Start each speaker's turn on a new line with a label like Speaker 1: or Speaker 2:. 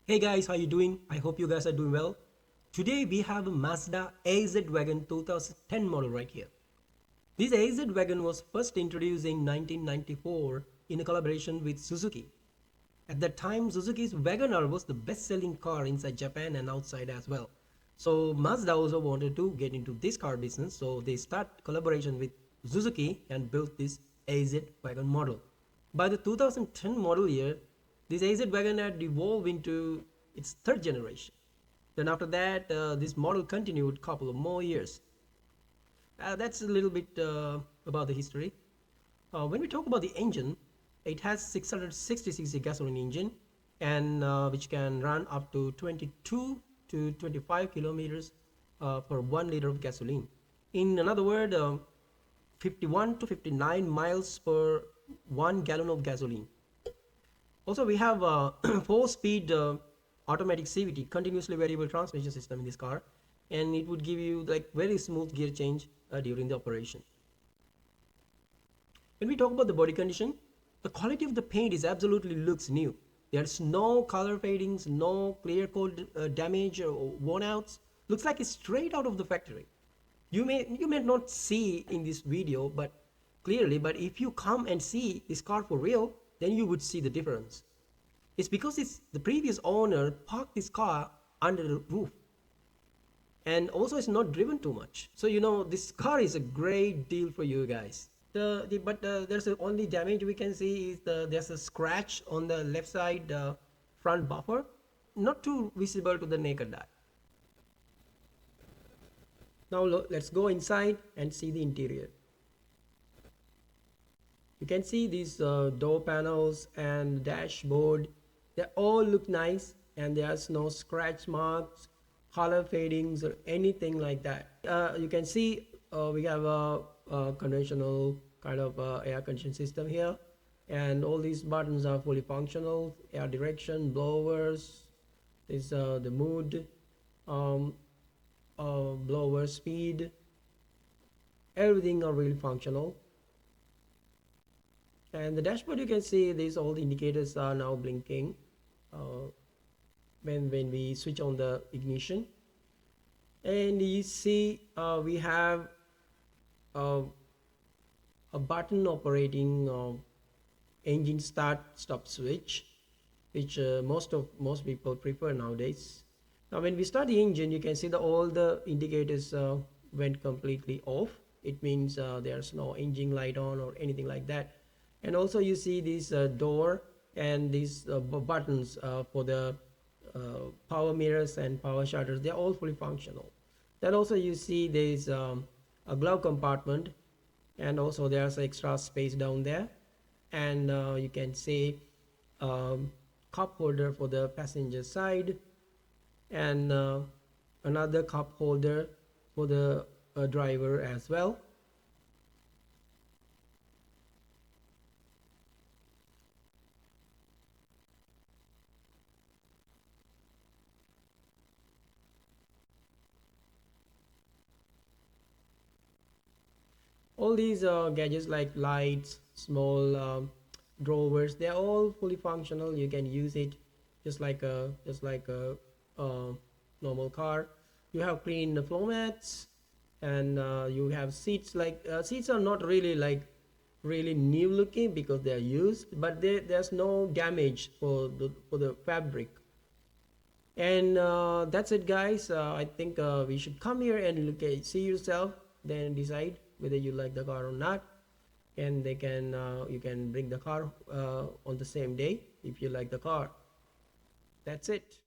Speaker 1: Hey guys, how you doing? I hope you guys are doing well. Today we have a Mazda AZ-Wagon 2010 model right here. This AZ-Wagon was first introduced in 1994 in a collaboration with Suzuki. At that time, Suzuki's Wagoner was the best-selling car inside Japan and outside as well. So Mazda also wanted to get into this car business, so they start collaboration with Suzuki and built this AZ-Wagon model. By the 2010 model year, this AZ-Wagon had evolved into its third generation. Then after that, this model continued a couple of more years. That's a little bit about the history. When we talk about the engine, it has 660cc gasoline engine and which can run up to 22 to 25 kilometers for 1 liter of gasoline. In another word, 51 to 59 miles per 1 gallon of gasoline. Also, we have a 4-speed automatic CVT, continuously variable transmission system in this car, and it would give you like very smooth gear change during the operation. When we talk about the body condition, the quality of the paint is absolutely looks new. There's no color fadings, no clear coat damage or worn outs. Looks like it's straight out of the factory. You may not see in this video, but clearly, but if you come and see this car for real, then you would see the difference. It's because the previous owner parked this car under the roof, and also it's not driven too much. So this car is a great deal for you guys. There's the only damage we can see is there's a scratch on the left side front bumper, not too visible to the naked eye. Now let's go inside and see the interior. You can see these door panels and dashboard. They all look nice, and there's no scratch marks, color fadings or anything like that. You can see we have a conventional kind of air conditioning system here, and all these buttons are fully functional. Air direction, blowers, this the mood, blower speed, everything are really functional. And the dashboard, you can see these all the indicators are now blinking when we switch on the ignition. And you see we have a button operating engine start stop switch, which most people prefer nowadays. Now when we start the engine, you can see that all the indicators went completely off. It means there's no engine light on or anything like that. And also you see this door and these buttons for the power mirrors and power shutters. They're all fully functional. Then also you see there's a glove compartment, and also there's extra space down there, and you can see cup holder for the passenger side, and another cup holder for the driver as well. All these gadgets like lights, small drawers, they're all fully functional. You can use it just like a normal car. You have clean floor mats, and you have seats. Like seats are not really like really new looking because they are used, but there's no damage for the fabric. And that's it, guys. I think we should come here and look at see yourself, then decide whether you like the car or not. And you can bring the car on the same day if you like the car. That's it.